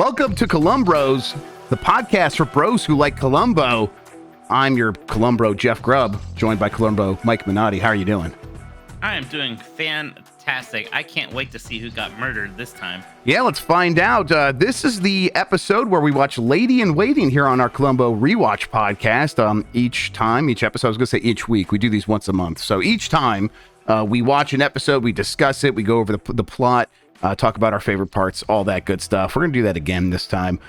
Welcome to Columbros, the podcast for bros who like Columbo. I'm your Columbo Jeff Grubb, joined by Columbo Mike Minotti. How are you doing? I am doing fantastic. I can't wait to see who got murdered this time. Yeah, let's find out. This is the episode where we watch Lady in Waiting here on our Columbo Rewatch podcast. Each episode, I was going to say each week. We do these once a month. So each time we watch an episode, we discuss it, we go over the plot, talk about our favorite parts, all that good stuff. We're going to do that again this time.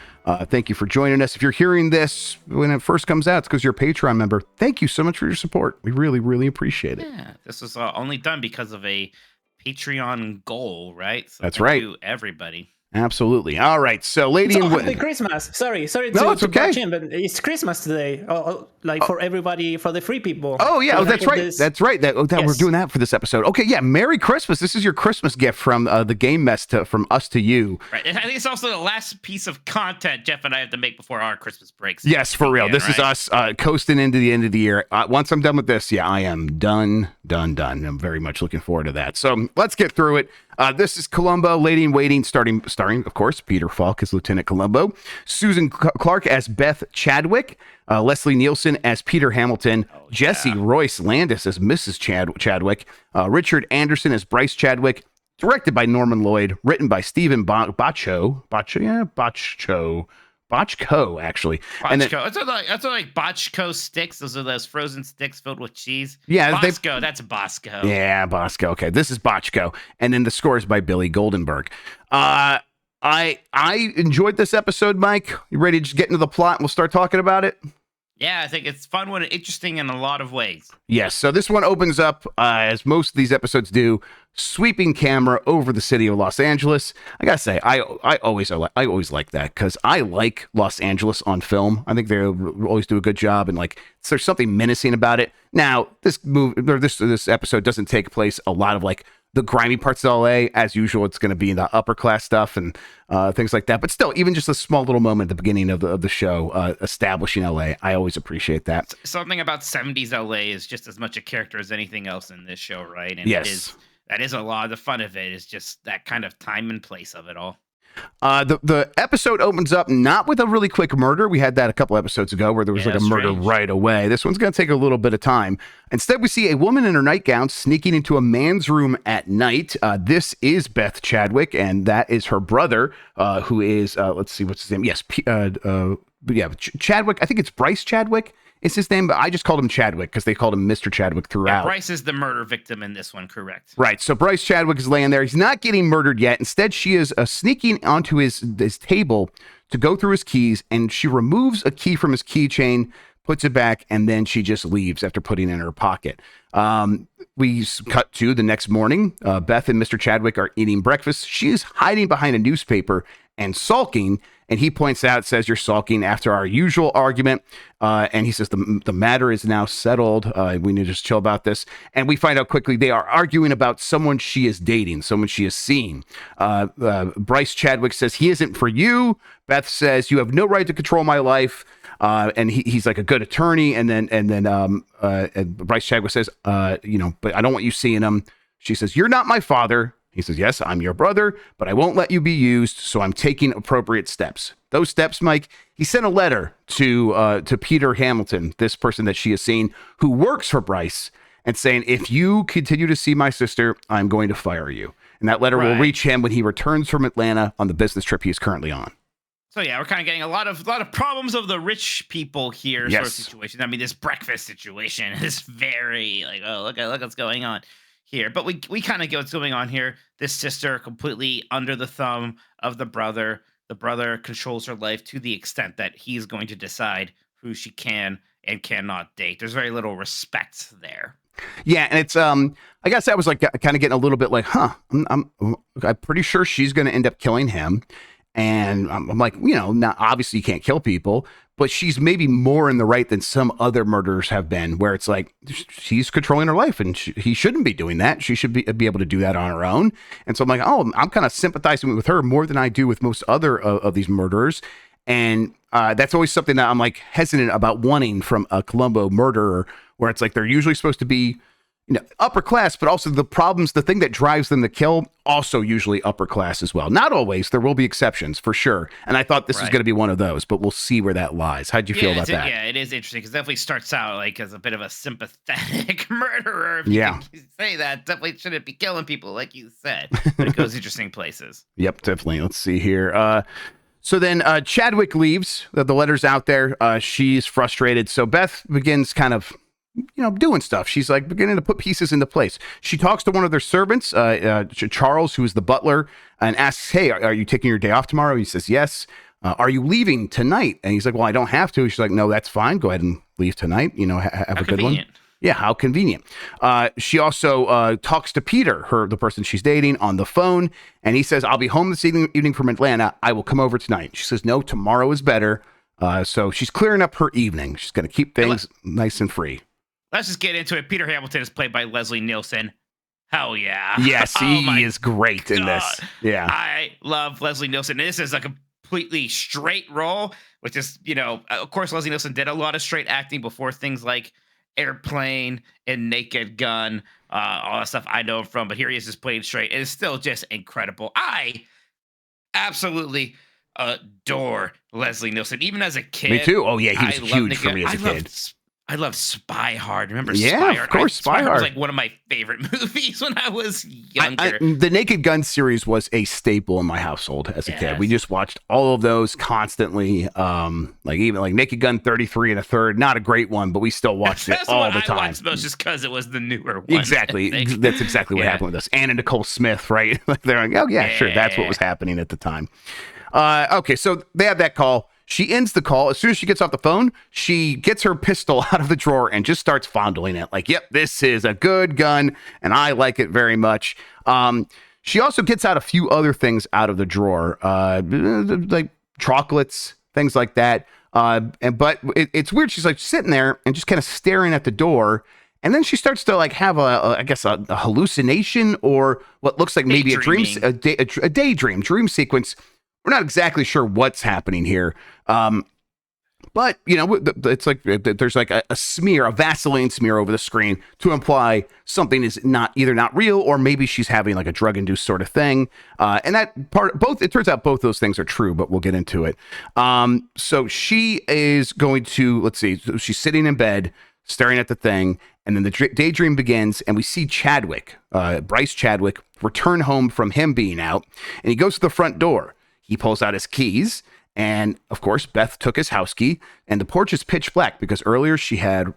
Thank you for joining us. If you're hearing this when it first comes out, it's because you're a Patreon member. Thank you so much for your support. We really, really appreciate it. Yeah, this was only done because of a Patreon goal, right? So that's right. Thank you, everybody. Absolutely. All right. So, Lady in Waiting. Happy Christmas. Sorry no, it's okay. In, but it's Christmas today. For everybody, for the free people. Oh, yeah. That's right. This. That's right. Yes. We're doing that for this episode. Okay. Yeah. Merry Christmas. This is your Christmas gift from the game mess from us to you. Right. And I think it's also the last piece of content Jeff and I have to make before our Christmas breaks. Yes, for real. This is us coasting into the end of the year. Once I'm done with this, I am done. I'm very much looking forward to that. So let's get through it. This is Columbo, Lady in Waiting, starring, of course, Peter Falk as Lieutenant Columbo, Susan Clark as Beth Chadwick, Leslie Nielsen as Peter Hamilton, Jesse Royce Landis as Mrs. Chadwick, Richard Anderson as Bryce Chadwick, directed by Norman Lloyd, written by Stephen Bochco, actually. Bochco. And then, that's like Bochco sticks. Those are those frozen sticks filled with cheese. Yeah. Bosco. That's Bosco. Yeah, Bosco. Okay. This is Bochco. And then the score is by Billy Goldenberg. I enjoyed this episode, Mike. You ready to just get into the plot and we'll start talking about it? Yeah, I think it's fun and interesting in a lot of ways. Yes, so this one opens up, as most of these episodes do, sweeping camera over the city of Los Angeles. I gotta say, I always like that because I like Los Angeles on film. I think they always do a good job, and there's something menacing about it. Now, this episode doesn't take place a lot of the grimy parts of LA. As usual, it's going to be the upper class stuff and things like that. But still, even just a small little moment at the beginning of the show, establishing LA, I always appreciate that. Something about 70s LA is just as much a character as anything else in this show, right? And yes, that is a lot of the fun of it, is just that kind of time and place of it all. The episode opens up not with a really quick murder. We had that a couple episodes ago where there was a murder right away. This one's going to take a little bit of time. Instead, we see a woman in her nightgown sneaking into a man's room at night. This is Beth Chadwick, and that is her brother, who is, let's see, what's his name? Yes, Chadwick. I think it's Bryce Chadwick. It's his name, but I just called him Chadwick because they called him Mr. Chadwick throughout. Yeah, Bryce is the murder victim in this one, correct? Right. So Bryce Chadwick is laying there. He's not getting murdered yet. Instead, she is sneaking onto his table to go through his keys, and she removes a key from his keychain, puts it back, and then she just leaves after putting it in her pocket. We cut to the next morning. Beth and Mr. Chadwick are eating breakfast. She is hiding behind a newspaper and sulking. And he points out, says, "You're sulking after our usual argument." And he says, the matter is now settled. We need to just chill about this. And we find out quickly they are arguing about someone she is dating, someone she is seeing. Bryce Chadwick says, "He isn't for you." Beth says, "You have no right to control my life." And he's like a good attorney. And then Bryce Chadwick says, "But I don't want you seeing him." She says, "You're not my father." He says, "Yes, I'm your brother, but I won't let you be used, so I'm taking appropriate steps." Those steps, Mike, he sent a letter to Peter Hamilton, this person that she has seen, who works for Bryce, and saying, "If you continue to see my sister, I'm going to fire you." And that letter will reach him when he returns from Atlanta on the business trip he is currently on. So yeah, we're kind of getting a lot of problems of the rich people here sort of situation. I mean, this breakfast situation is very look what's going on here. But we kind of get what's going on here. This sister completely under the thumb of the brother. The brother controls her life to the extent that he's going to decide who she can and cannot date. There's very little respect there. Yeah, and it's I guess I was kind of getting a little bit I'm pretty sure she's going to end up killing him. And I'm like, now obviously you can't kill people, but she's maybe more in the right than some other murderers have been, where it's like she's controlling her life and he shouldn't be doing that. She should be able to do that on her own. And so I'm like, I'm kind of sympathizing with her more than I do with most other of these murderers. And that's always something that I'm hesitant about wanting from a Columbo murderer, where it's like they're usually supposed to be upper class, but also the problems, the thing that drives them to kill, also usually upper class as well. Not always. There will be exceptions for sure. And I thought this was going to be one of those, but we'll see where that lies. How'd you feel about that? Yeah, it is interesting because definitely starts out like as a bit of a sympathetic murderer. If you can say that, definitely shouldn't be killing people like you said. But it goes interesting places. Yep, definitely. Let's see here. So then Chadwick leaves. The letter's out there. She's frustrated. So Beth begins kind of doing stuff. She's like beginning to put pieces into place. She talks to one of their servants, Charles, who is the butler, and asks, hey, are you taking your day off tomorrow? He says, yes. Are you leaving tonight? And he's like, well, I don't have to. She's like, no, that's fine. Go ahead and leave tonight. Have a good one. Yeah, how convenient. She also talks to Peter, the person she's dating, on the phone, and he says, I'll be home this evening from Atlanta. I will come over tonight. She says, no, tomorrow is better. So she's clearing up her evening. She's going to keep things nice and free. Let's just get into it. Peter Hamilton is played by Leslie Nielsen. Hell yeah. Yes, he is great in this. Yeah. I love Leslie Nielsen. This is a completely straight role, which is, of course, Leslie Nielsen did a lot of straight acting before things like Airplane and Naked Gun, all that stuff I know him from. But here he is just playing straight. It is still just incredible. I absolutely adore Leslie Nielsen, even as a kid. Me too. Oh, yeah, he was huge for me as a kid. I love Spy Hard. Remember Spy Hard? Yeah, of course, Spy Hard was like one of my favorite movies when I was younger. The Naked Gun series was a staple in my household as a kid. We just watched all of those constantly. Even Naked Gun 33 and a third, not a great one, but we still watched it all the time. I watched those just because it was the newer one. Exactly. That's exactly what happened with us. Anna Nicole Smith, right? They're like, oh yeah, sure. That's what was happening at the time. Okay, so they have that call. She ends the call. As soon as she gets off the phone, she gets her pistol out of the drawer and just starts fondling it. Like, yep, this is a good gun, and I like it very much. She also gets out a few other things out of the drawer, like chocolates, things like that. But it's weird. She's like sitting there and just kind of staring at the door. And then she starts to have a hallucination or what looks like maybe a daydream sequence. We're not exactly sure what's happening here. But, it's like there's like a smear, a Vaseline smear over the screen to imply something is either not real or maybe she's having like a drug-induced sort of thing. And that part, it turns out both those things are true, but we'll get into it. So she is going to, let's see, so she's sitting in bed, staring at the thing, and then the daydream begins, and we see Chadwick, Bryce Chadwick, return home from him being out, and he goes to the front door. He pulls out his keys, and of course, Beth took his house key, and the porch is pitch black because earlier she had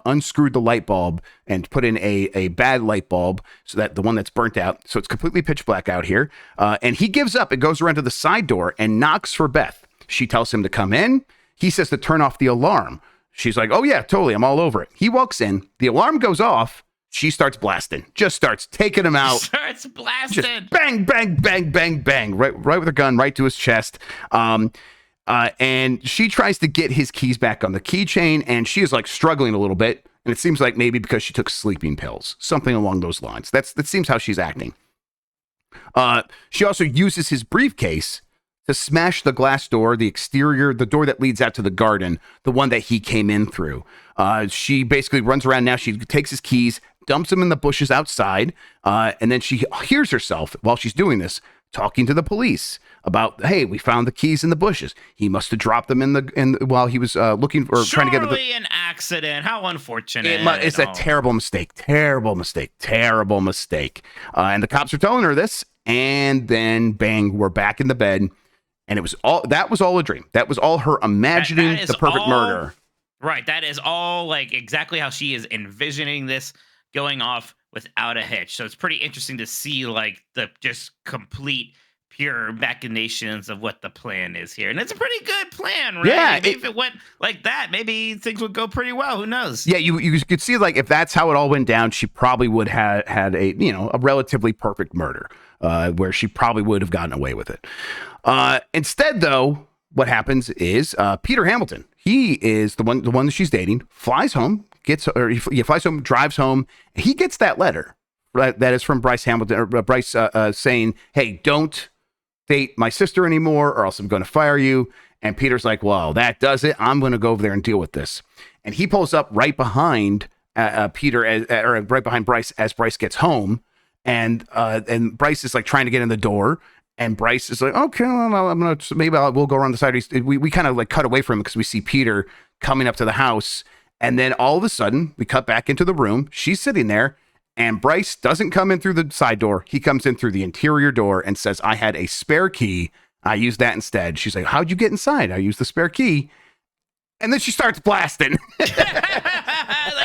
unscrewed the light bulb and put in a bad light bulb, so that the one that's burnt out. So it's completely pitch black out here. And he gives up and goes around to the side door and knocks for Beth. She tells him to come in. He says to turn off the alarm. She's like, oh yeah, totally, I'm all over it. He walks in, the alarm goes off. She starts blasting, just starts taking him out. Starts blasting. Just bang, bang, bang, bang, bang, right with her gun, right to his chest. And she tries to get his keys back on the keychain, and she is like struggling a little bit. And it seems like maybe because she took sleeping pills, something along those lines. That seems how she's acting. She also uses his briefcase to smash the glass door, the exterior, the door that leads out to the garden, the one that he came in through. She basically runs around now. She takes his keys, dumps them in the bushes outside, and then she hears herself while she's doing this talking to the police about, hey, we found the keys in the bushes. He must have dropped them while he was looking for trying to get an accident. How unfortunate! It's a terrible mistake. And the cops are telling her this, and then bang, we're back in the bed. And that was all a dream. That was all her imagining the perfect murder. Right. That is all like exactly how she is envisioning this going off without a hitch. So it's pretty interesting to see like the just complete pure machinations of what the plan is here. And it's a pretty good plan, right? Yeah. If it went like that, maybe things would go pretty well. Who knows? Yeah, you could see like if that's how it all went down, she probably would have had a relatively perfect murder where she probably would have gotten away with it. Instead, though, what happens is Peter Hamilton, he is the one that she's dating, flies home, drives home. He gets that letter that is from Bryce Hamilton, or Bryce saying, hey, don't date my sister anymore or else I'm going to fire you. And Peter's like, well, that does it. I'm going to go over there and deal with this. And he pulls up right behind Peter or right behind Bryce as Bryce gets home, and Bryce is like trying to get in the door, and Bryce is like, okay, well, we'll go around the side. We kind of like cut away from him because we see Peter coming up to the house, and then all of a sudden we cut back into the room. She's sitting there, and Bryce doesn't come in through the side door. He comes in through the interior door and says, I had a spare key. I used that instead. She's like, how'd you get inside? I used the spare key. And then she starts blasting. Like,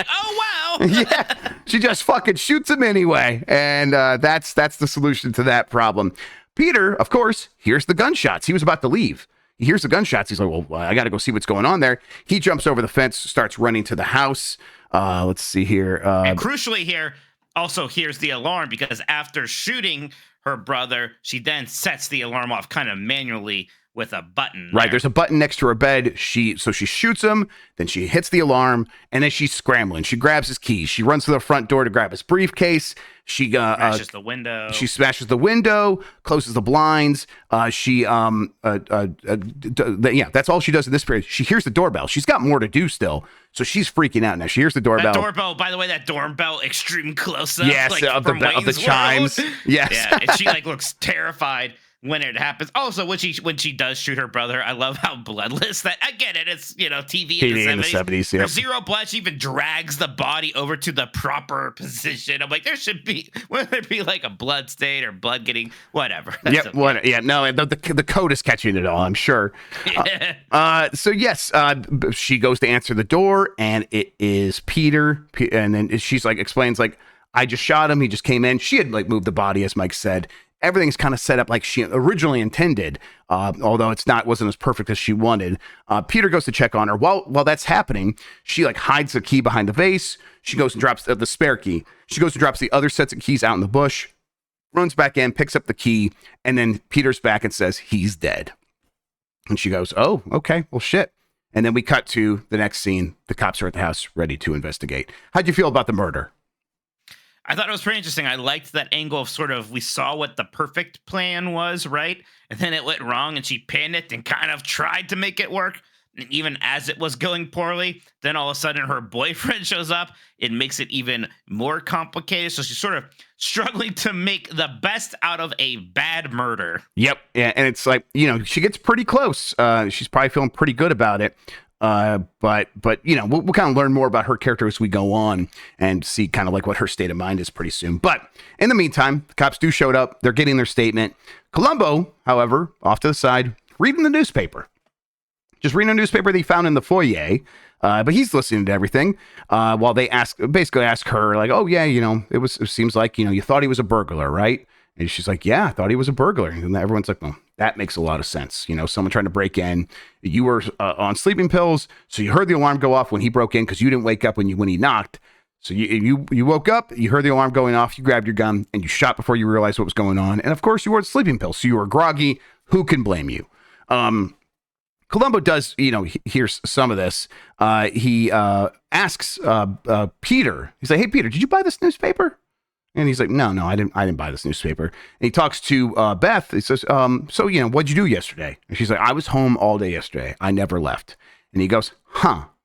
oh, wow. Yeah, she just fucking shoots him anyway. And that's the solution to that problem. Peter, of course, hears the gunshots. He was about to leave. He hears the gunshots. He's like, well, I got to go see what's going on there. He jumps over the fence, starts running to the house. Let's see here. And crucially here, also hears the alarm because after shooting her brother, she then sets the alarm off kind of manually with a button. Right, there's a button next to her bed. She shoots him, then she hits the alarm, and then she's scrambling. She grabs his keys. She runs to the front door to grab his briefcase. She smashes the window. She smashes the window, closes the blinds. That's all she does in this period. She hears the doorbell. She's got more to do still, so she's freaking out now. She hears the doorbell. That doorbell, by the way, extreme close up. Yes, like, of the chimes. Yes, yeah, and she like looks terrified when it happens. Also, when she does shoot her brother, I love how bloodless that. I get it. It's TV in the 70s. Yep. There's zero blood. She even drags the body over to the proper position. I'm like, whether there be like a blood stain or blood getting whatever. Yep. Okay. Yeah. No. The code is catching it all, I'm sure. So yes, she goes to answer the door, and it is Peter. And then she's like explains like, I just shot him. He just came in. She had like moved the body, as Mike said. Everything's kind of set up like she originally intended, although wasn't as perfect as she wanted. Peter goes to check on her. While that's happening, she like hides the key behind the vase. She goes and drops the spare key. She goes and drops the other sets of keys out in the bush, runs back in, picks up the key, and then Peter's back and says, he's dead. And she goes, oh, okay, well, shit. And then we cut to the next scene. The cops are at the house ready to investigate. How'd you feel about the murder? I thought it was pretty interesting. I liked that angle of sort of we saw what the perfect plan was, right? And then it went wrong and she panicked and kind of tried to make it work. And even as it was going poorly, then all of a sudden her boyfriend shows up. It makes it even more complicated. So she's sort of struggling to make the best out of a bad murder. Yep. Yeah, and it's like, she gets pretty close. She's probably feeling pretty good about it. But we'll kind of learn more about her character as we go on and see kind of like what her state of mind is pretty soon. But in the meantime, the cops do show up. They're getting their statement. Columbo, however, off to the side, reading the newspaper. Just reading a newspaper they found in the foyer. But he's listening to everything while they basically ask her like, oh yeah, it seems like, you thought he was a burglar, right? And she's like, yeah, I thought he was a burglar. And everyone's like, well, that makes a lot of sense. Someone trying to break in. You were on sleeping pills, so you heard the alarm go off when he broke in because you didn't wake up when he knocked. So you woke up, you heard the alarm going off, you grabbed your gun, and you shot before you realized what was going on. And of course, you were on sleeping pills, so you were groggy. Who can blame you? Columbo does, hears some of this. He asks Peter. He's like, hey, Peter, did you buy this newspaper? And he's like, no, I didn't buy this newspaper. And he talks to Beth. He says, so, what'd you do yesterday? And she's like, I was home all day yesterday. I never left. And he goes,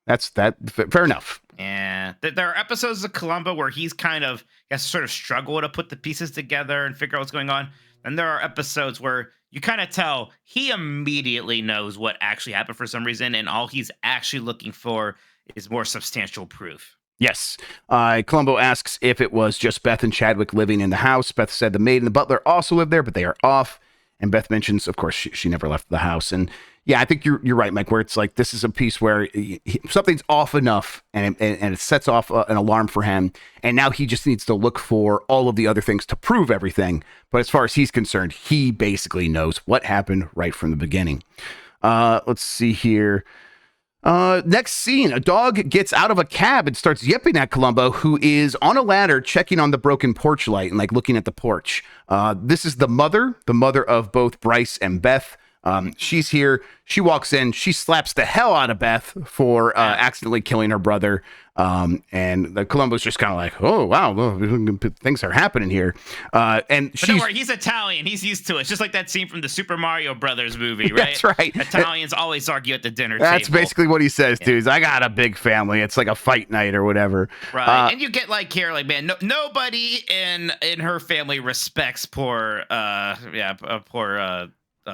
that's fair enough. Yeah. There are episodes of Columbo where he has to sort of struggle to put the pieces together and figure out what's going on. And there are episodes where you kind of tell he immediately knows what actually happened for some reason. And all he's actually looking for is more substantial proof. Yes. Columbo asks if it was just Beth and Chadwick living in the house. Beth said the maid and the butler also live there, but they are off. And Beth mentions, of course, she never left the house. And yeah, I think you're right, Mike, where it's like this is a piece where something's off enough and it sets off an alarm for him. And now he just needs to look for all of the other things to prove everything. But as far as he's concerned, he basically knows what happened right from the beginning. Let's see here. Next scene, a dog gets out of a cab and starts yipping at Columbo, who is on a ladder checking on the broken porch light and like looking at the porch. This is the mother of both Bryce and Beth. She's here. She walks in. She slaps the hell out of Beth for accidentally killing her brother. And the Columbo's just kind of like, oh, wow, well, things are happening here. But don't worry, he's Italian. He's used to it. It's just like that scene from the Super Mario Brothers movie, right? That's right. Italians always argue at the dinner table. That's basically what he says, too. Is I got a big family. It's like a fight night or whatever. Right. And you get like here, like, man, nobody in her family respects poor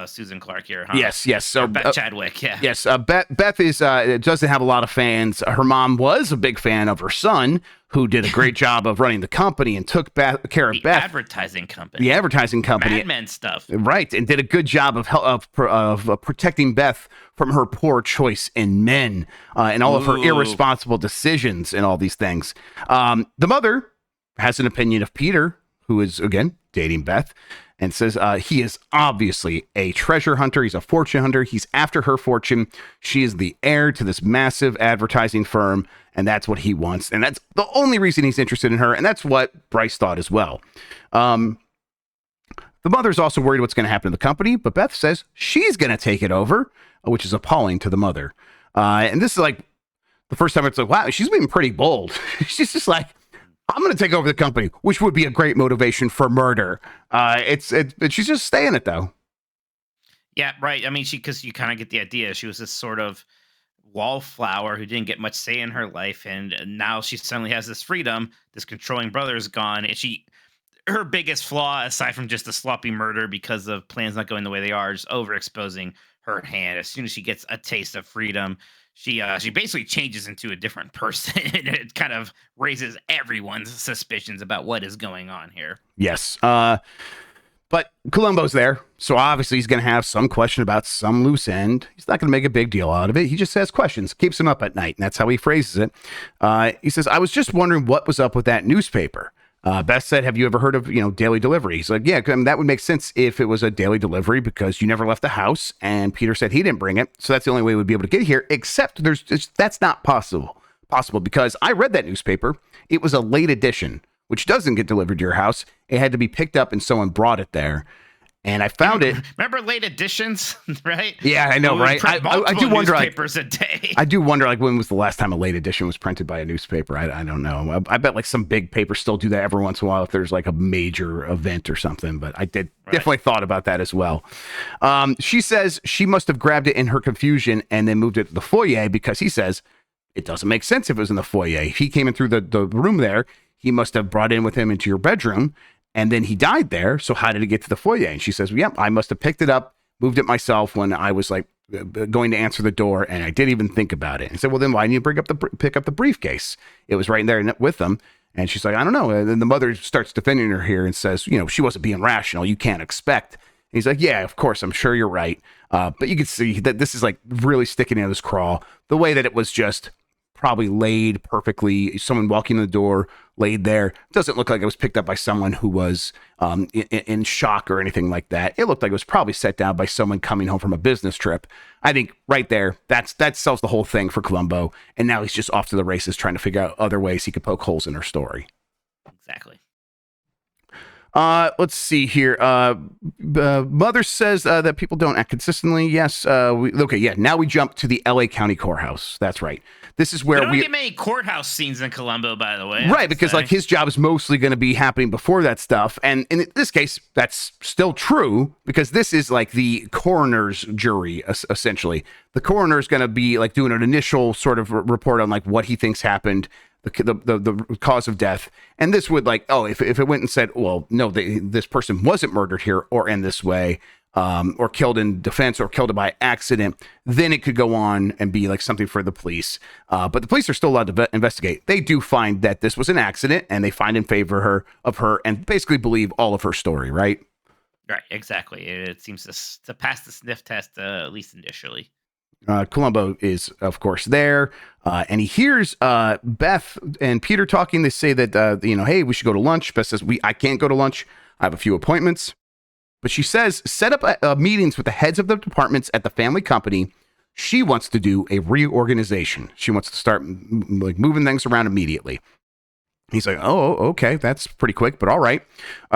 Susan Clark here, huh? Yes. So Beth Chadwick, yeah. Yes, Beth is doesn't have a lot of fans. Her mom was a big fan of her son, who did a great job of running the company and took care of Beth. Advertising company. The advertising company. Mad Men stuff. Right, and did a good job of protecting Beth from her poor choice in men and all of her irresponsible decisions and all these things. The mother has an opinion of Peter, who is, again, dating Beth, and says he is obviously a treasure hunter. He's a fortune hunter. He's after her fortune. She is the heir to this massive advertising firm, and that's what he wants. And that's the only reason he's interested in her, and that's what Bryce thought as well. The mother's also worried what's going to happen to the company, but Beth says she's going to take it over, which is appalling to the mother. And this is like the first time it's like, wow, she's being pretty bold. She's just like, I'm going to take over the company, which would be a great motivation for murder. She's just staying it, though. Yeah, right. I mean, because you kind of get the idea. She was this sort of wallflower who didn't get much say in her life, and now she suddenly has this freedom. This controlling brother is gone, and her biggest flaw, aside from just the sloppy murder because of plans not going the way they are, is overexposing her hand. As soon as she gets a taste of freedom, she basically changes into a different person. And it kind of raises everyone's suspicions about what is going on here. Yes. But Columbo's there, so obviously he's going to have some question about some loose end. He's not going to make a big deal out of it. He just has questions, keeps him up at night, and that's how he phrases it. He says, I was just wondering what was up with that newspaper. Beth said, have you ever heard of, daily delivery? He's like, yeah, that would make sense if it was a daily delivery because you never left the house. And Peter said he didn't bring it. So that's the only way we'd be able to get here, except that's not possible because I read that newspaper. It was a late edition, which doesn't get delivered to your house. It had to be picked up and someone brought it there. And I found it. Remember late editions, right? Yeah, I know, right? I do wonder. Newspapers a day. I do wonder, when was the last time a late edition was printed by a newspaper? I don't know. I bet some big papers still do that every once in a while if there's a major event or something. But I definitely thought about that as well. She says she must have grabbed it in her confusion and then moved it to the foyer because he says it doesn't make sense if it was in the foyer. If he came in through the room there, he must have brought it in with him into your bedroom. And then he died there. So how did it get to the foyer? And she says, well, I must have picked it up, moved it myself when I was going to answer the door. And I didn't even think about it. And said, well, then why didn't you pick up the briefcase? It was right in there with them. And she's like, I don't know. And then the mother starts defending her here and says, she wasn't being rational. You can't expect. And he's like, yeah, of course. I'm sure you're right. But you can see that this is really sticking in this crawl. The way that it was just probably laid perfectly. Someone walking in the door, laid there. Doesn't look like it was picked up by someone who was in shock or anything like that. It looked like it was probably set down by someone coming home from a business trip. I think right there, that sells the whole thing for Columbo. And now he's just off to the races trying to figure out other ways he could poke holes in her story. Exactly. Let's see here. Mother says that people don't act consistently. Yes. Now we jump to the LA County Courthouse. That's right. This is where we don't get many courthouse scenes in Columbo, by the way. Right, because his job is mostly going to be happening before that stuff. And in this case, that's still true because this is the coroner's jury, essentially. The coroner is going to be doing an initial sort of report on what he thinks happened, the cause of death. And this would if it went and said, well, no, this person wasn't murdered here or in this way, or killed in defense or killed by accident, then it could go on and be something for the police. But the police are still allowed to investigate. They do find that this was an accident and they find in favor of her and basically believe all of her story, right? Right, exactly. It seems to pass the sniff test, at least initially. Columbo is, of course, there, and he hears Beth and Peter talking. They say that, hey, we should go to lunch. Beth says, I can't go to lunch. I have a few appointments. But she says, set up meetings with the heads of the departments at the family company. She wants to do a reorganization. She wants to start moving things around immediately. He's like, oh, okay, that's pretty quick, but all right.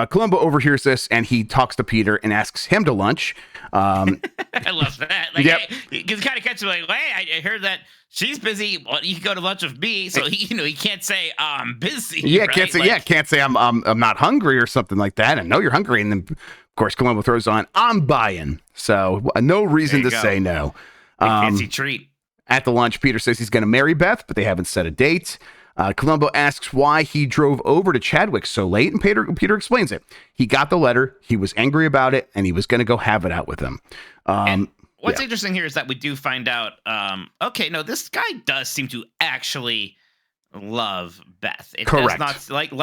Columbo overhears this, and he talks to Peter and asks him to lunch. I love that. Like, Yep. He kind of catches him like, hey, I heard that she's busy. Well, you can go to lunch with me. So he can't say I'm busy. Yeah, right? can't say I'm not hungry or something like that. I know you're hungry, and then of course Columbo throws on, I'm buying. So no reason to say no. Fancy treat. At the lunch, Peter says he's going to marry Beth, but they haven't set a date. Columbo asks why he drove over to Chadwick so late, and Peter explains it. He got the letter, he was angry about it, and he was going to go have it out with him. And what's interesting here is that we do find out, okay, no, this guy does seem to actually love Beth. It Correct. does not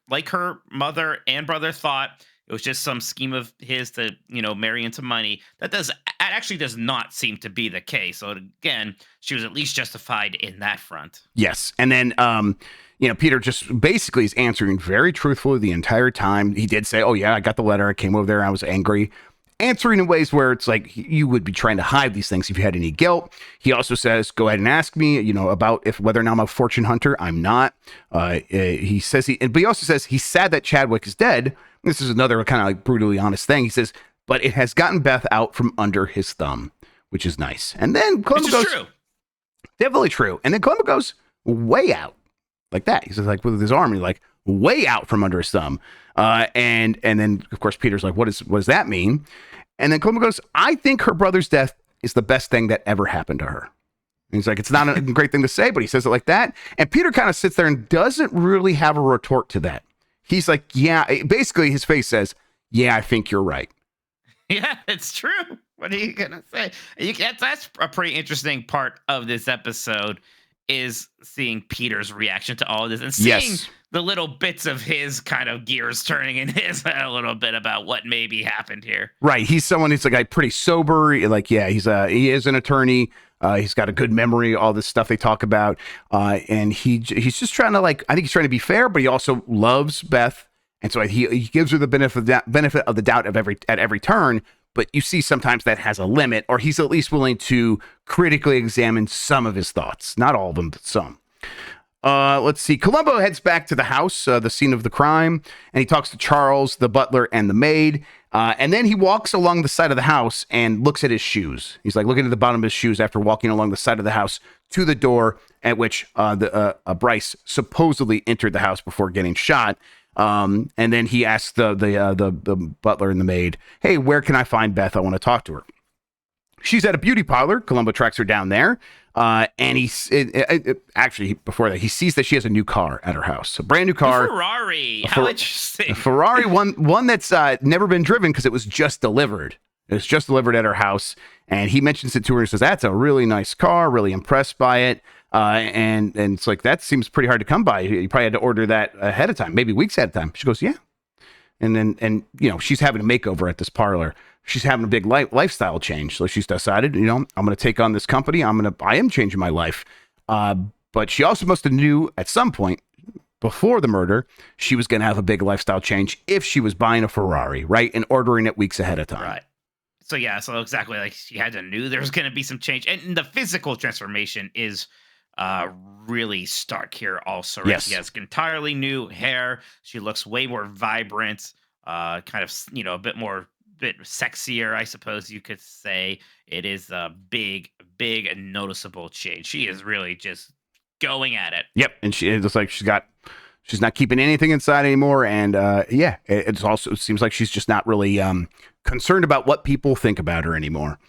like her mother and brother thought. It was just some scheme of his to, marry into money. That actually does not seem to be the case. So again, she was at least justified in that front. Yes. And then, Peter just basically is answering very truthfully the entire time. He did say, oh, yeah, I got the letter. I came over there. I was angry. Answering in ways where it's like you would be trying to hide these things if you had any guilt. He also says, go ahead and ask me, about whether or not I'm a fortune hunter. I'm not. He says but he also says he's sad that Chadwick is dead. This is another kind of like brutally honest thing. He says, but it has gotten Beth out from under his thumb, which is nice. And then Columbo goes, true. Definitely true. And then Columbo goes way out like that. He says like with his arm, he's like way out from under his thumb. And then of course Peter's like, what does that mean? And then Columbo goes, I think her brother's death is the best thing that ever happened to her. And he's like, it's not a great thing to say, but he says it like that. And Peter kind of sits there and doesn't really have a retort to that. He's like, yeah, basically his face says, yeah, I think you're right. Yeah, it's true. What are you going to say? That's a pretty interesting part of this episode is seeing Peter's reaction to all of this and seeing the little bits of his kind of gears turning in his head a little bit about what maybe happened here. Right. He's someone who's like pretty sober. Like, yeah, he is an attorney. He's got a good memory, all this stuff they talk about. And he's just trying to I think he's trying to be fair, but he also loves Beth. And so he gives her the benefit of the doubt at every turn. But you see sometimes that has a limit, or he's at least willing to critically examine some of his thoughts. Not all of them, but some. Let's see. Columbo heads back to the house, the scene of the crime, and he talks to Charles, the butler, and the maid. And then he walks along the side of the house and looks at his shoes. He's like looking at the bottom of his shoes after walking along the side of the house to the door at which Bryce supposedly entered the house before getting shot. And then he asks the butler and the maid, hey, where can I find Beth? I want to talk to her. She's at a beauty parlor. Columbo tracks her down there. And actually, before that, he sees that she has a new car at her house, a brand new car. A Ferrari. How interesting. A Ferrari, one that's never been driven because it was just delivered. It was just delivered at her house. And he mentions it to her and says, that's a really nice car, really impressed by it. And it's like, that seems pretty hard to come by. You probably had to order that ahead of time, maybe weeks ahead of time. She goes, yeah. And she's having a makeover at this parlor. She's having a big lifestyle change. So she's decided, I'm going to take on this company. I am changing my life. But she also must have knew at some point before the murder, she was going to have a big lifestyle change if she was buying a Ferrari, right? And ordering it weeks ahead of time. Right. So exactly, like she had to knew there was going to be some change. And the physical transformation is really stark here also. Right? Yes. She has entirely new hair. She looks way more vibrant, kind of, a bit sexier, I suppose you could say. It is a big and noticeable change. She is really just going at it. Yep. And it's like she's not keeping anything inside anymore. And it seems like she's just not really concerned about what people think about her anymore.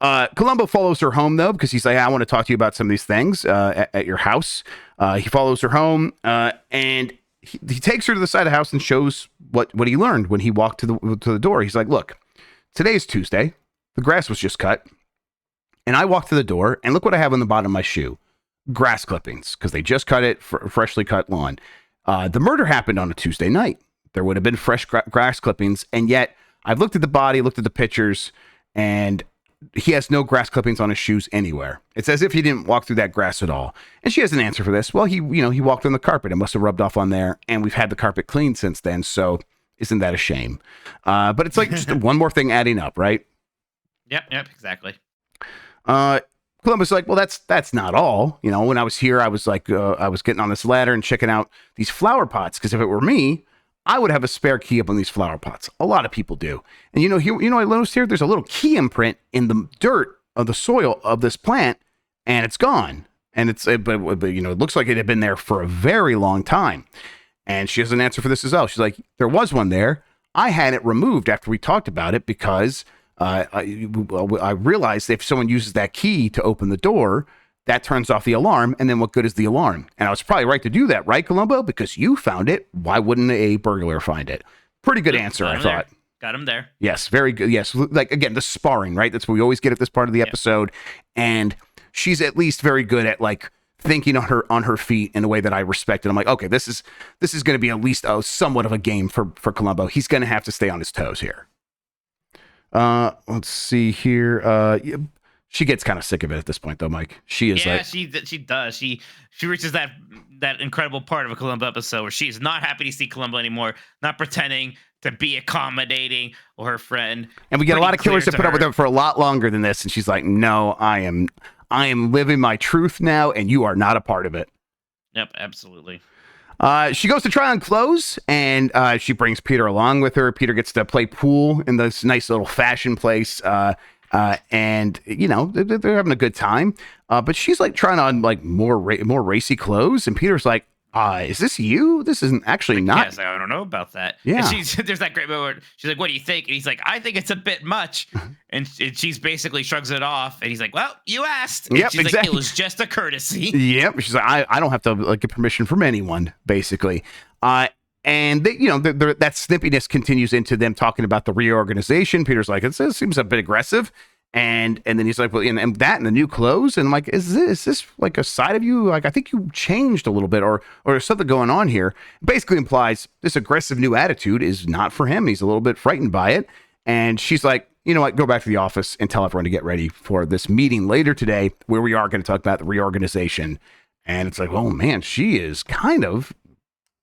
Columbo follows her home, though, because he's like, I want to talk to you about some of these things at your house. He follows her home and he takes her to the side of the house and shows what he learned when he walked to the door. He's like, look, today is Tuesday. The grass was just cut. And I walked to the door and look what I have on the bottom of my shoe. Grass clippings, because they just cut it, freshly cut lawn. The murder happened on a Tuesday night. There would have been fresh grass clippings. And yet I've looked at the body, looked at the pictures, and he has no grass clippings on his shoes anywhere. It's as if he didn't walk through that grass at all. And she has an answer for this. Well, he walked on the carpet. It must have rubbed off on there, and we've had the carpet cleaned since then. So isn't that a shame? But it's like just one more thing adding up, right? Yep, exactly. Columbo's like, well, that's not all. You know, when I was here, I was like, I was getting on this ladder and checking out these flower pots, because if it were me, I would have a spare key up on these flower pots. A lot of people do. And I noticed here, there's a little key imprint in the dirt of the soil of this plant, and it's gone. And but it looks like it had been there for a very long time. And she has an answer for this as well. She's like, there was one there. I had it removed after we talked about it because I realized if someone uses that key to open the door, that turns off the alarm. And then what good is the alarm? And I was probably right to do that, right, Columbo? Because you found it. Why wouldn't a burglar find it? Pretty good answer, I thought. Got him there. Yes, very good. Yes, like, again, the sparring, right? That's what we always get at this part of the episode. And she's at least very good at, like, thinking on her feet in a way that I respect. And I'm like, okay, this is going to be at least somewhat of a game for Columbo. He's going to have to stay on his toes here. Let's see here. She gets kind of sick of it at this point, though, Mike. She is. Yeah, she does. She reaches that incredible part of a Columbo episode where she's not happy to see Columbo anymore, not pretending to be accommodating or her friend. And we get a lot of killers that put up with her for a lot longer than this, and she's like, "No, I am living my truth now, and you are not a part of it." Yep, absolutely. She goes to try on clothes, and she brings Peter along with her. Peter gets to play pool in this nice little fashion place, and they're having a good time. But she's like trying on like more racy clothes, and Peter's like, "Is this you? This isn't actually not." Yes, I don't know about that. Yeah. And there's that great moment where she's like, "What do you think?" And he's like, "I think it's a bit much." And she's basically shrugs it off. And he's like, "Well, you asked." And yep, she's exactly. like, "It was just a courtesy." Yep. She's like, I don't have to get permission from anyone, basically. And they, that snippiness continues into them talking about the reorganization. Peter's like, it seems a bit aggressive. And then he's like, well, and that and the new clothes. And I'm like, is this like a side of you? Like, I think you changed a little bit or there's something going on here. Basically implies this aggressive new attitude is not for him. He's a little bit frightened by it. And she's like, you know what, go back to the office and tell everyone to get ready for this meeting later today where we are going to talk about the reorganization. And it's like, oh man, she is kind of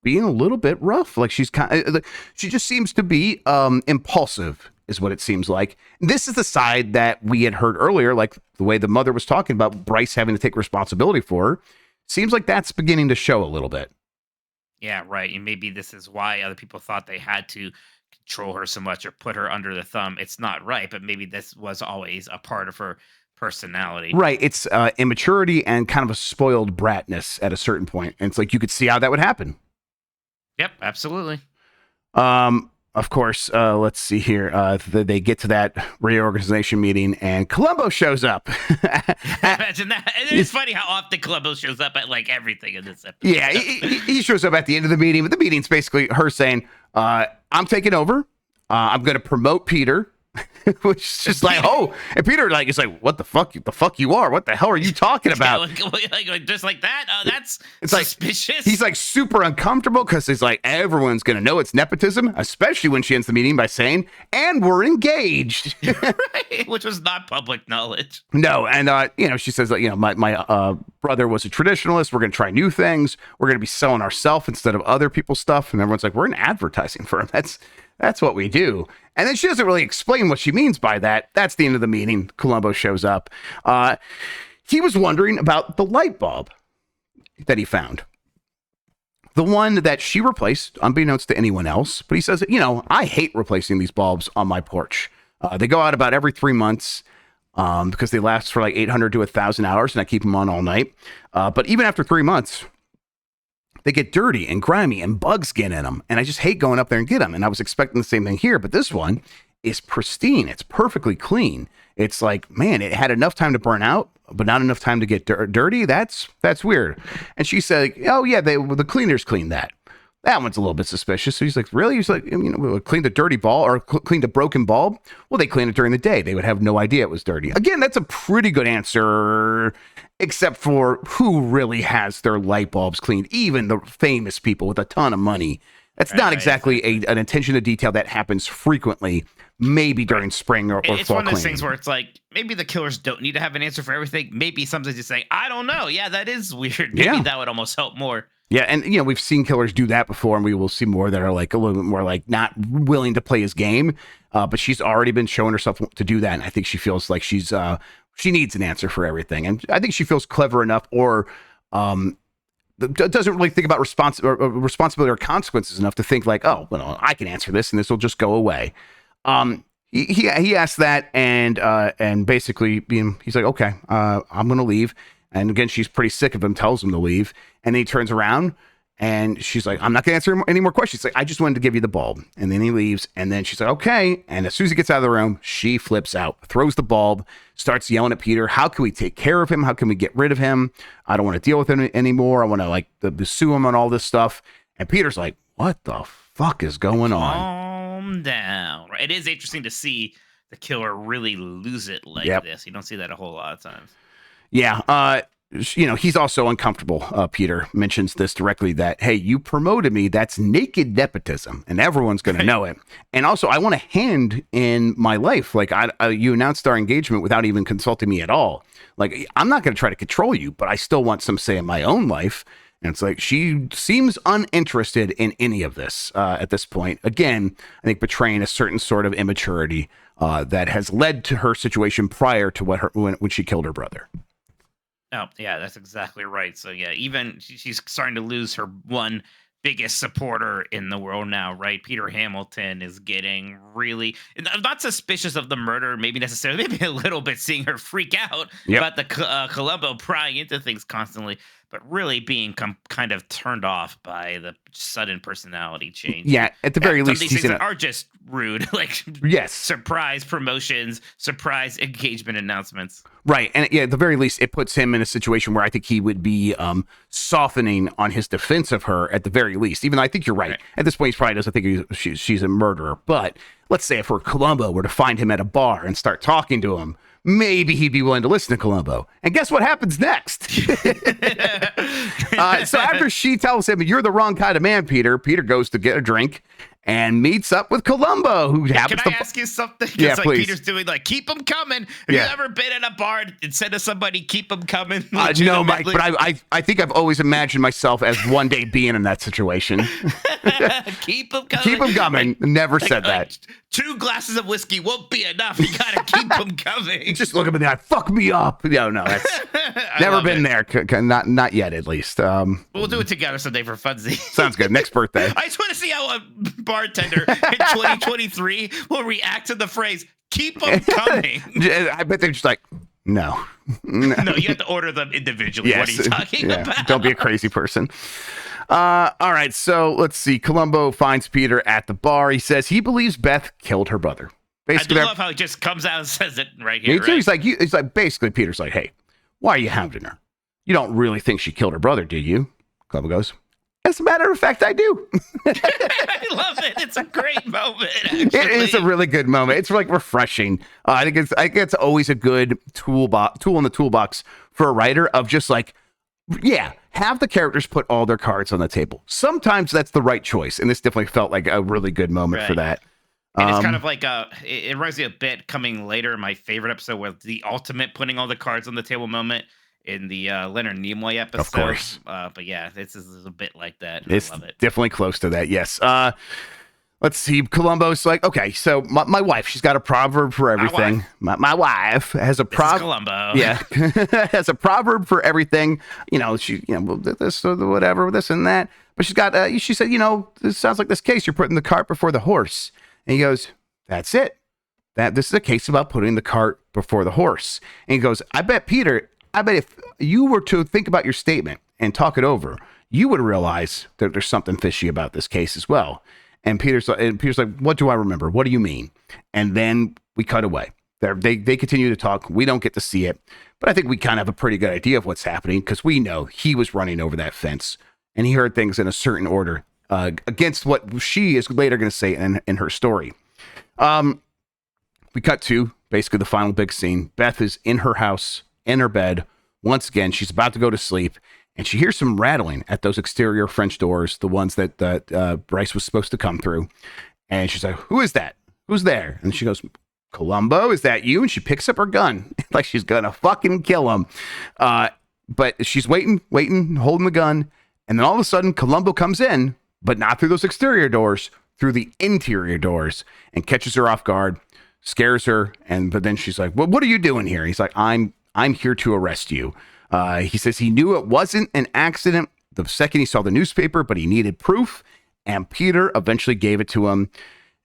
being a little bit rough. Like she just seems to be impulsive is what it seems like. This is the side that we had heard earlier, like the way the mother was talking about Bryce having to take responsibility for her. Seems like that's beginning to show a little bit. Yeah, right. And maybe this is why other people thought they had to control her so much or put her under the thumb. It's not right, but maybe this was always a part of her personality. Right. It's immaturity and kind of a spoiled bratness at a certain point. And it's like you could see how that would happen. Yep, absolutely. Of course, let's see here. They get to that reorganization meeting, and Columbo shows up. Imagine that. And it's funny how often Columbo shows up at like everything in this episode. Yeah, he shows up at the end of the meeting, but the meeting's basically her saying, I'm taking over. I'm going to promote Peter. Which is just like, oh, and Peter like is like, what the fuck you are? What the hell are you talking about? like just like that? That's it's suspicious. Like, he's like super uncomfortable because he's like, everyone's gonna know it's nepotism, especially when she ends the meeting by saying, and we're engaged. Right, which was not public knowledge. No, and she says that, my brother was a traditionalist. We're gonna try new things. We're gonna be selling ourselves instead of other people's stuff. And everyone's like, we're an advertising firm. That's what we do. And then she doesn't really explain what she means by that. That's the end of the meeting. Columbo shows up. He was wondering about the light bulb that he found. The one that she replaced, unbeknownst to anyone else. But he says, I hate replacing these bulbs on my porch. They go out about every 3 months because they last for like 800 to 1,000 hours, and I keep them on all night. But even after 3 months, they get dirty and grimy and bugs get in them. And I just hate going up there and get them. And I was expecting the same thing here, but this one is pristine. It's perfectly clean. It's like, man, it had enough time to burn out, but not enough time to get dirty. That's weird. And she said, oh yeah, the cleaners cleaned that. That one's a little bit suspicious. So he's like, really? He's like, clean the dirty ball or clean the broken bulb. Well, they clean it during the day. They would have no idea it was dirty. Again, that's a pretty good answer, except for who really has their light bulbs cleaned? Even the famous people with a ton of money. That's not exactly an attention to detail that happens frequently, maybe during spring or fall. It's one of those things where it's like, maybe the killers don't need to have an answer for everything. Maybe sometimes just saying, I don't know. Yeah, that is weird. Maybe that would almost help more. Yeah, and we've seen killers do that before, and we will see more that are like a little bit more like not willing to play his game. But she's already been showing herself to do that, and I think she feels like she's she needs an answer for everything. And I think she feels clever enough, or doesn't really think about responsibility or consequences enough to think like, oh, well, I can answer this and this will just go away. He asked that, and basically he's like, okay, I'm going to leave. And again, she's pretty sick of him, tells him to leave. And then he turns around and she's like, I'm not going to answer any more questions. She's like, I just wanted to give you the bulb. And then he leaves. And then she's like, okay. And as soon as he gets out of the room, she flips out, throws the bulb, starts yelling at Peter. How can we take care of him? How can we get rid of him? I don't want to deal with him anymore. I want to like sue him on all this stuff. And Peter's like, what the fuck is going on? Calm down. It is interesting to see the killer really lose it like this. You don't see that a whole lot of times. Yeah. He's also uncomfortable. Peter mentions this directly that, hey, you promoted me. That's naked nepotism and everyone's going to know it. And also I want a hand in my life. Like you announced our engagement without even consulting me at all. Like, I'm not going to try to control you, but I still want some say in my own life. And it's like, she seems uninterested in any of this at this point. Again, I think betraying a certain sort of immaturity that has led to her situation prior to when she killed her brother. Oh, yeah, that's exactly right. So, yeah, even she's starting to lose her one biggest supporter in the world now, right? Peter Hamilton is getting really not suspicious of the murder, maybe necessarily, maybe a little bit, seeing her freak out about the Columbo prying into things constantly, but really being kind of turned off by the sudden personality change. Yeah, at the very least, these things are just rude, like surprise promotions, surprise engagement announcements. Right, and at the very least, it puts him in a situation where I think he would be softening on his defense of her at the very least. Even though I think you're right. At this point, he probably doesn't think she's a murderer. But let's say if Columbo were to find him at a bar and start talking to him, maybe he'd be willing to listen to Columbo. And guess what happens next? So after she tells him, you're the wrong kind of man, Peter goes to get a drink and meets up with Columbo, who happens to... Can I ask you something? Yeah, like please. Peter's doing, like, keep them coming. Have you ever been in a bar and said to somebody, keep them coming? No, Mike, but I think I've always imagined myself as one day being in that situation. Keep them coming. Keep them coming. Never said that. 2 glasses of whiskey won't be enough. You got to keep them coming. Just look at me in the eye. Fuck me up. No, that's never been there. Not yet, at least. We'll do it together someday for funsies. Sounds good. Next birthday. I just want to see how a bartender in 2023 will react to the phrase, keep them coming. I bet they're just like, no. No, you have to order them individually. Yes. What are you talking about? Don't be a crazy person. All right, so let's see. Columbo finds Peter at the bar. He says he believes Beth killed her brother. Basically, I love how he just comes out and says it right here. Right? He's like, basically, Peter's like, hey, why are you hounding her? You don't really think she killed her brother, do you? Columbo goes, as a matter of fact, I do. I love it. It's a great moment. Actually. It is a really good moment. It's like refreshing. I think it's always a good tool in the toolbox for a writer of just like, have the characters put all their cards on the table. Sometimes that's the right choice, and this definitely felt like a really good moment for that. And it's kind of like it reminds me a bit coming later in my favorite episode with the ultimate putting all the cards on the table moment in the Leonard Nimoy episode. Of course. But yeah, this is a bit like that. It's I love it. Definitely close to that, yes. Let's see. Columbo's like, okay, so my wife, she's got a proverb for everything. My wife has a proverb. Columbo. Yeah, has a proverb for everything. This or whatever, this and that. But she's got. She said, this sounds like this case. You're putting the cart before the horse. And he goes, that's it. This is a case about putting the cart before the horse. And he goes, I bet Peter. If you were to think about your statement and talk it over, you would realize that there's something fishy about this case as well. And Peter's like, what do I remember? What do you mean? And then we cut away. They continue to talk. We don't get to see it. But I think we kind of have a pretty good idea of what's happening because we know he was running over that fence and he heard things in a certain order against what she is later going to say in her story. We cut to basically the final big scene. Beth is in her house, in her bed. Once again, she's about to go to sleep. And she hears some rattling at those exterior French doors, the ones that Bryce was supposed to come through. And she's like, who is that? Who's there? And she goes, Columbo, is that you? And she picks up her gun like she's going to fucking kill him. But she's waiting, holding the gun. And then all of a sudden, Columbo comes in, but not through those exterior doors, through the interior doors, and catches her off guard, scares her, but then she's like, well, what are you doing here? He's like, I'm here to arrest you. He says he knew it wasn't an accident the second he saw the newspaper, but he needed proof, and Peter eventually gave it to him.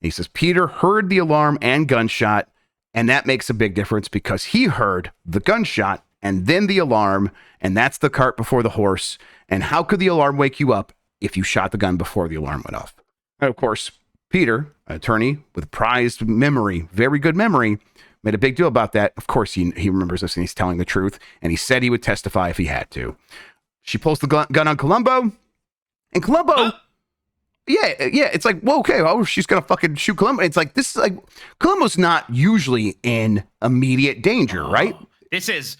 He says Peter heard the alarm and gunshot, and that makes a big difference because he heard the gunshot and then the alarm, and that's the cart before the horse. And how could the alarm wake you up if you shot the gun before the alarm went off? And of course, Peter, an attorney with prized memory, very good memory, made a big deal about that. Of course, he remembers this and he's telling the truth, and he said he would testify if he had to. She pulls the gun on Columbo, and Columbo, yeah, it's like, well, okay, well, she's gonna fucking shoot Columbo. It's like, this is like, Columbo's not usually in immediate danger, right? This is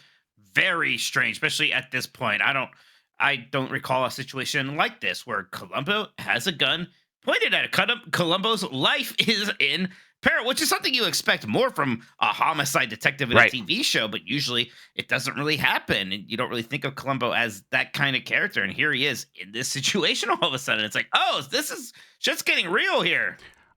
very strange, especially at this point. I don't recall a situation like this where Columbo has a gun pointed at Columbo's life is in peril, which is something you expect more from a homicide detective in a TV show, but usually it doesn't really happen, and you don't really think of Columbo as that kind of character. And here he is in this situation all of a sudden. It's like, oh, this is just getting real here.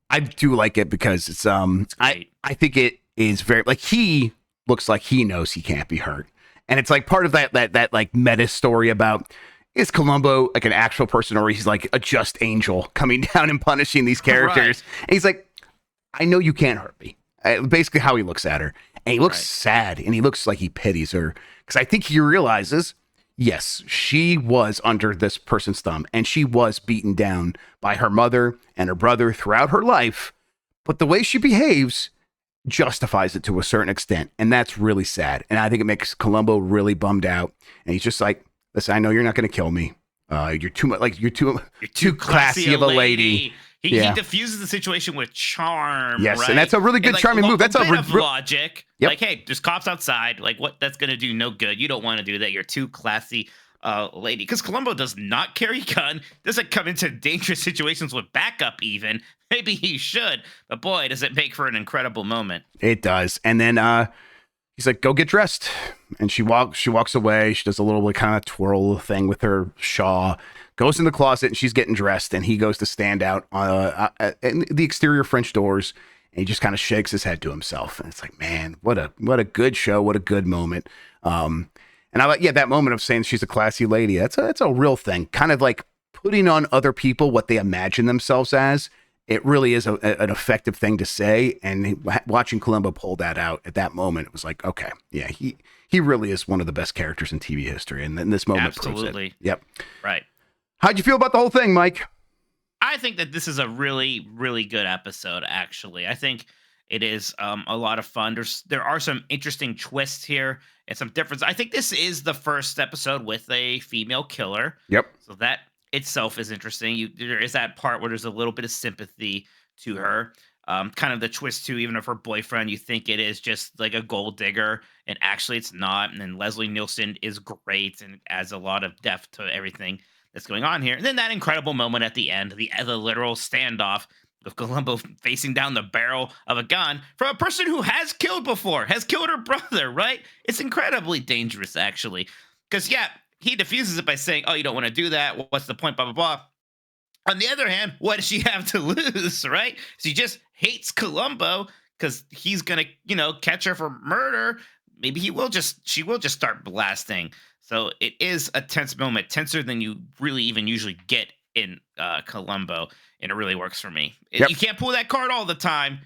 I do like it because it's I think it is very, like, he looks like he knows he can't be hurt. And it's like part of that like meta story about, is Columbo like an actual person, or he's like a just angel coming down and punishing these characters? Right. And he's like, I know you can't hurt me. Basically how he looks at her. And he looks sad, and he looks like he pities her. Because I think he realizes, yes, she was under this person's thumb, and she was beaten down by her mother and her brother throughout her life. But the way she behaves justifies it to a certain extent, and that's really sad. And I think it makes Columbo really bummed out, and he's just like, listen, I know you're not going to kill me. You're too much, like, you're too classy of a lady. He diffuses the situation with charm. Yes, right? and that's a really good charming move. That's a bit of logic. Yep. Like, hey, there's cops outside. Like, what? That's going to do no good. You don't want to do that. You're too classy, lady. Because Columbo does not carry a gun. Doesn't come into dangerous situations with backup even. Maybe he should. But boy, does it make for an incredible moment. It does. And then he's like, go get dressed. And she walks away. She does a little like, kind of twirl thing with her shawl. Goes in the closet, and she's getting dressed, and he goes to stand out in the exterior French doors, and he just kind of shakes his head to himself. And it's like, man, what a good show, what a good moment. And I like, that moment of saying she's a classy lady. That's a real thing. Kind of like putting on other people what they imagine themselves as. It really is an effective thing to say. And watching Columbo pull that out at that moment, it was like, okay, yeah, he really is one of the best characters in TV history, and then this moment proves it. Yep. Right. How'd you feel about the whole thing, Mike? I think that this is a really, really good episode, actually. I think it is a lot of fun. There are some interesting twists here and some difference. I think this is the first episode with a female killer. Yep. So that itself is interesting. There is that part where there's a little bit of sympathy to her. Kind of the twist, too, even of her boyfriend, you think it is just like a gold digger, and actually it's not. And then Leslie Nielsen is great and adds a lot of depth to everything that's going on here. And then that incredible moment at the end, the literal standoff of Columbo facing down the barrel of a gun from a person who has killed before, has killed her brother, right? It's incredibly dangerous, actually. Because, he diffuses it by saying, oh, you don't want to do that. What's the point? Blah, blah, blah. On the other hand, what does she have to lose, right? She just hates Columbo because he's going to, catch her for murder. Maybe she will just start blasting. So it is a tense moment, tenser than you really even usually get in Columbo, and it really works for me. Yep. You can't pull that card all the time,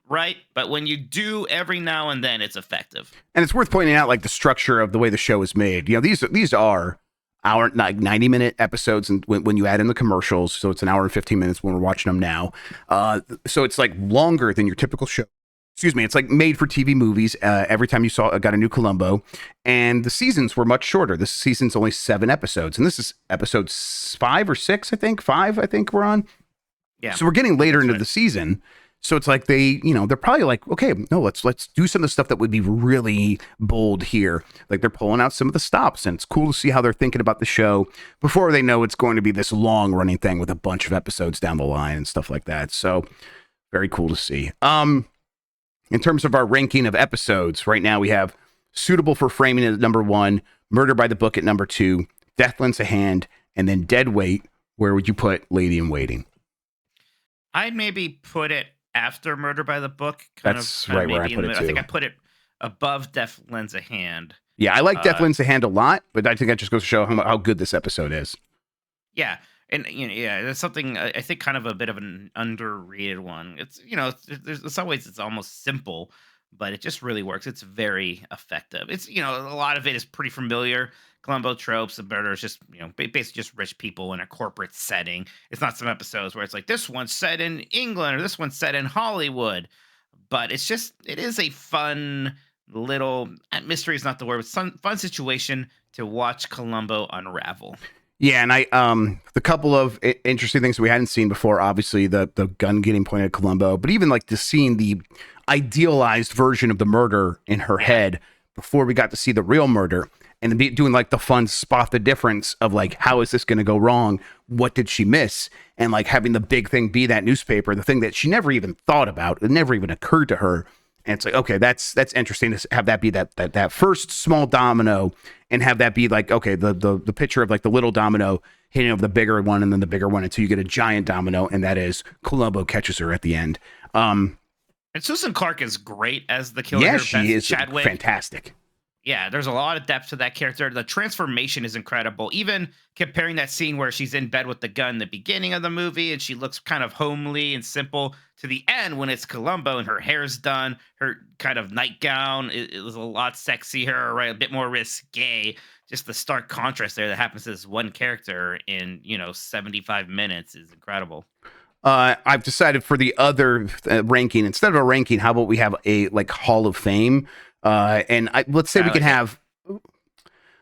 right? But when you do every now and then, it's effective. And it's worth pointing out, like, the structure of the way the show is made. These are hour, like 90-minute episodes, and when you add in the commercials, so it's an hour and 15 minutes when we're watching them now. So it's like longer than your typical show. Excuse me, it's like made for TV movies. Every time you got a new Columbo, and the seasons were much shorter. This season's only 7 episodes, and this is episode 5 or 6, I think. 5, I think we're on. Yeah. So we're getting later into the season. So it's like they're probably like, okay, no, let's do some of the stuff that would be really bold here. Like, they're pulling out some of the stops, and it's cool to see how they're thinking about the show before they know it's going to be this long running thing with a bunch of episodes down the line and stuff like that. So very cool to see. In terms of our ranking of episodes, right now we have Suitable for Framing at number 1, Murder by the Book at number 2, Death Lends a Hand, and then Dead Weight. Where would you put Lady in Waiting? I'd maybe put it after Murder by the Book. That's right where I put it too. I think I put it above Death Lends a Hand. Yeah, I like Death Lends a Hand a lot, but I think that just goes to show how good this episode is. Yeah. And that's something I think kind of a bit of an underrated one. It's there's some ways it's almost simple, but it just really works. It's very effective. It's a lot of it is pretty familiar. Columbo tropes, the murder is just basically just rich people in a corporate setting. It's not some episodes where it's like this one's set in England or this one's set in Hollywood, but it is a fun little mystery is not the word, but some fun situation to watch Columbo unravel. Yeah, and the couple of interesting things we hadn't seen before, obviously the gun getting pointed at Columbo, but even like just seeing the idealized version of the murder in her head before we got to see the real murder, and doing like the fun spot the difference of like, how is this going to go wrong? What did she miss? And like having the big thing be that newspaper, the thing that she never even thought about, it never even occurred to her. And it's like, okay, that's interesting to have that be that first small domino, and have that be like, okay, the picture of like the little domino hitting over the bigger one and then the bigger one until you get a giant domino, and that is Columbo catches her at the end. And Susan Clark is great as the killer. Yeah, she is Chadwick. Fantastic. Yeah, there's a lot of depth to that character. The transformation is incredible. Even comparing that scene where she's in bed with the gun in the beginning of the movie and she looks kind of homely and simple to the end when it's Columbo and her hair's done, her kind of nightgown it was a lot sexier, right? A bit more risque. Just the stark contrast there that happens to this one character in 75 minutes is incredible. I've decided for the other ranking, instead of a ranking, how about we have a like Hall of Fame? Let's say we can have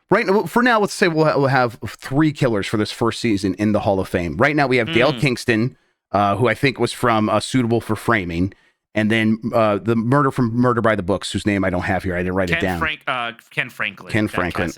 right now. For now, let's say we'll have 3 killers for this first season in the Hall of Fame. Right now, we have Dale Kingston, who I think was from Suitable for Framing, and then the Murder by the Books, whose name I don't have here. I didn't write it down. Ken Franklin. Ken Franklin.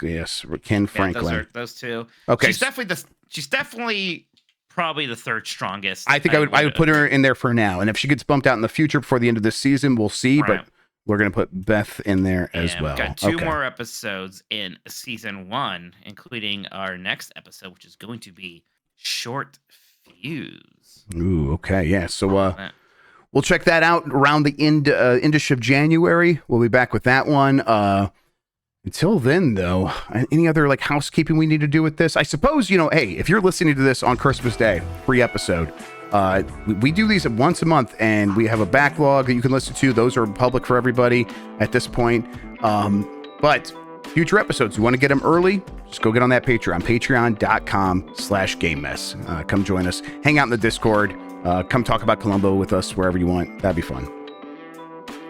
Yes, Ken Franklin. Yeah, those two. Okay, she's definitely probably the third strongest. I think I would put her in there for now, and if she gets bumped out in the future before the end of this season, we'll see. Right. But we're going to put Beth in there as well. We've got 2 more episodes in season 1, including our next episode, which is going to be Short Fuse. Ooh, okay. Yeah. So we'll check that out around the end-ish of January. We'll be back with that one. Until then, though, any other like housekeeping we need to do with this? I suppose, hey, if you're listening to this on Christmas Day, free episode. We do these once a month, and we have a backlog that you can listen to. Those are public for everybody at this point. But future episodes, you want to get them early, just go get on that Patreon, patreon.com/game mess. Come join us, hang out in the Discord, come talk about Columbo with us wherever you want. That'd be fun.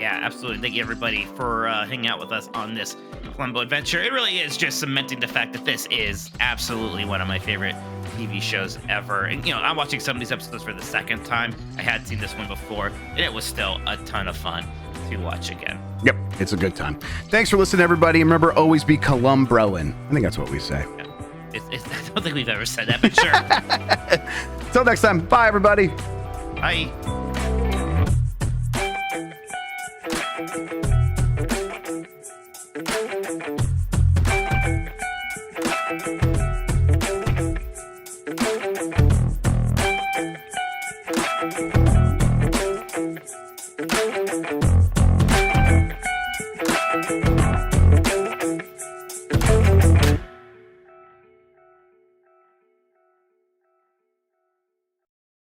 Yeah, absolutely. Thank you, everybody, for hanging out with us on this Columbo adventure. It really is just cementing the fact that this is absolutely one of my favorite TV shows ever. And, I'm watching some of these episodes for the second time. I had seen this one before, and it was still a ton of fun to watch again. Yep, it's a good time. Thanks for listening, everybody. And remember, always be Columbroing. I think that's what we say. Yeah. I don't think we've ever said that, but sure. Until next time, bye, everybody. Bye. Thank you.